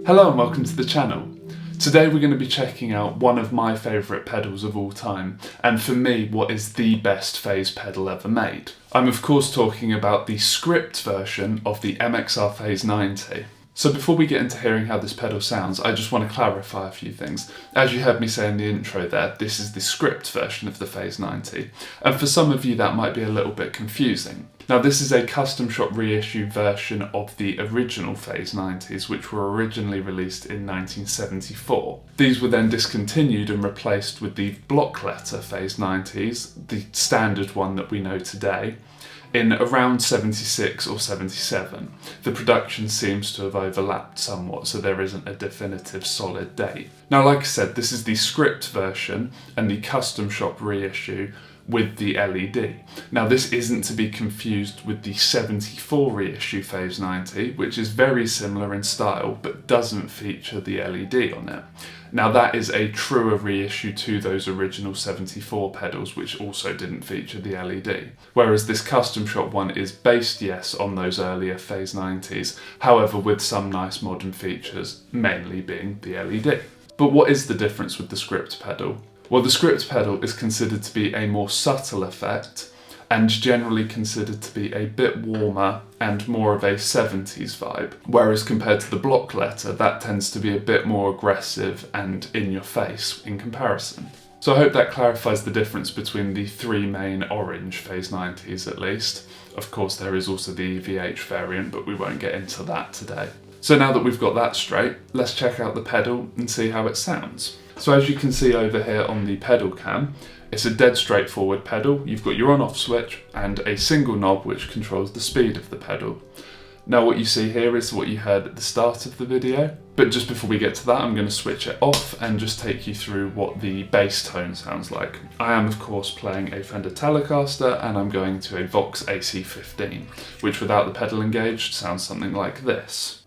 Hello and welcome to the channel. Today we're going to be checking out one of my favourite pedals of all time, and for me what is the best phase pedal ever made. I'm of course talking about the script version of the MXR Phase 90. So before we get into hearing how this pedal sounds, I just want to clarify a few things. As you heard me say in the intro there, this is the script version of the Phase 90, and for some of you that might be a little bit confusing. Now this is a custom shop reissue version of the original Phase 90s, which were originally released in 1974. These were then discontinued and replaced with the block letter Phase 90s, the standard one that we know today, in around 76 or 77. The production seems to have overlapped somewhat, so there isn't a definitive solid date. Now like I said, this is the script version and the custom shop reissue with the LED. Now this isn't to be confused with the 74 reissue Phase 90, which is very similar in style but doesn't feature the LED on it. Now that is a truer reissue to those original 74 pedals, which also didn't feature the LED. Whereas this custom shop one is based, yes, on those earlier Phase 90s, however with some nice modern features, mainly being the LED. But what is the difference with the script pedal? Well, the script pedal is considered to be a more subtle effect and generally considered to be a bit warmer and more of a 70s vibe, whereas compared to the block letter, that tends to be a bit more aggressive and in your face in comparison. So I hope that clarifies the difference between the three main orange Phase 90s at least. Of course there is also the VH variant, but we won't get into that today. So now that we've got that straight, let's check out the pedal and see how it sounds. So as you can see over here on the pedal cam, it's a dead straightforward pedal. You've got your on-off switch and a single knob which controls the speed of the pedal. Now what you see here is what you heard at the start of the video, but just before we get to that I'm going to switch it off and just take you through what the bass tone sounds like. I am of course playing a Fender Telecaster and I'm going to a Vox AC15, which without the pedal engaged sounds something like this.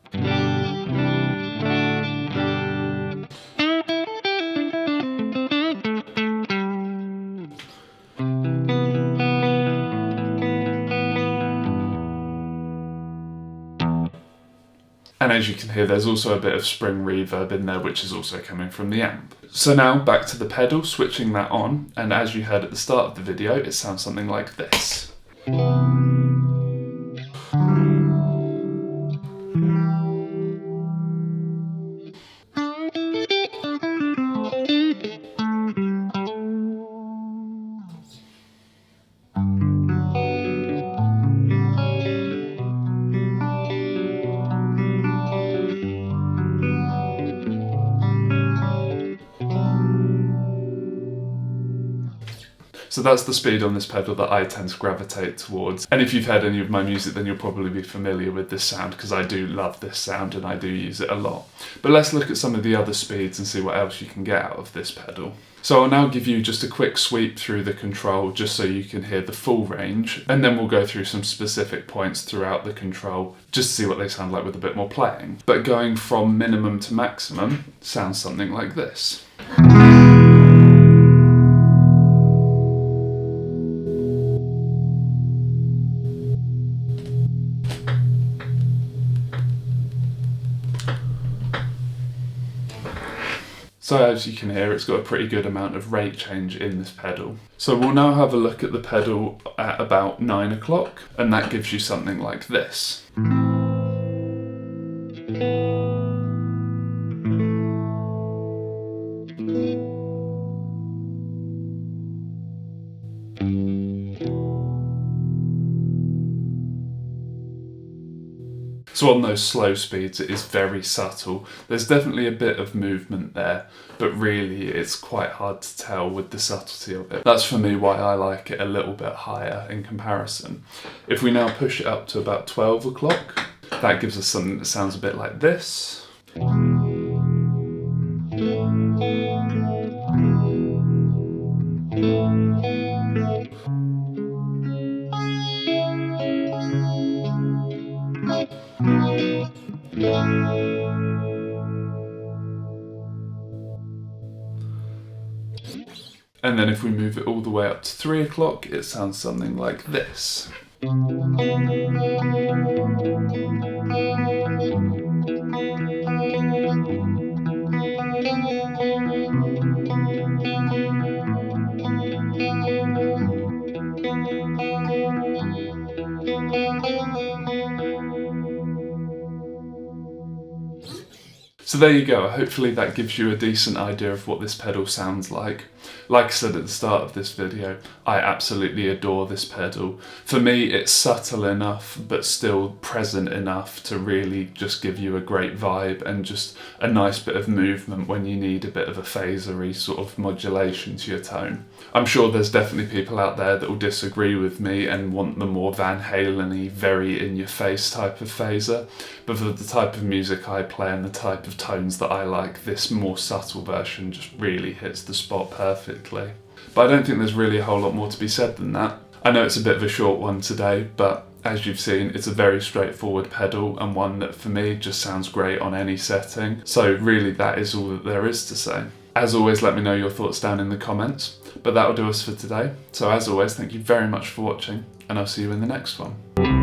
And as you can hear, there's also a bit of spring reverb in there, which is also coming from the amp. So now back to the pedal, switching that on, and as you heard at the start of the video, it sounds something like this. So that's the speed on this pedal that I tend to gravitate towards. And if you've heard any of my music, then you'll probably be familiar with this sound, because I do love this sound and I do use it a lot. But let's look at some of the other speeds and see what else you can get out of this pedal. So I'll now give you just a quick sweep through the control just so you can hear the full range, and then we'll go through some specific points throughout the control just to see what they sound like with a bit more playing. But going from minimum to maximum sounds something like this. So as you can hear, it's got a pretty good amount of rate change in this pedal. So we'll now have a look at the pedal at about 9 o'clock, and that gives you something like this. So on those slow speeds it is very subtle. There's definitely a bit of movement there, but really it's quite hard to tell with the subtlety of it. That's for me why I like it a little bit higher in comparison. If we now push it up to about 12 o'clock, that gives us something that sounds a bit like this. And then if we move it all the way up to 3 o'clock, it sounds something like this. So there you go, hopefully that gives you a decent idea of what this pedal sounds like. Like I said at the start of this video, I absolutely adore this pedal. For me, it's subtle enough, but still present enough to really just give you a great vibe and just a nice bit of movement when you need a bit of a phasery sort of modulation to your tone. I'm sure there's definitely people out there that will disagree with me and want the more Van Halen-y, very in-your-face type of phaser, but for the type of music I play and the type of tones that I like, this more subtle version just really hits the spot perfectly. But I don't think there's really a whole lot more to be said than that. I know it's a bit of a short one today, but as you've seen, it's a very straightforward pedal and one that for me just sounds great on any setting. So really that is all that there is to say. As always, let me know your thoughts down in the comments, but that'll do us for today. So as always, thank you very much for watching, and I'll see you in the next one.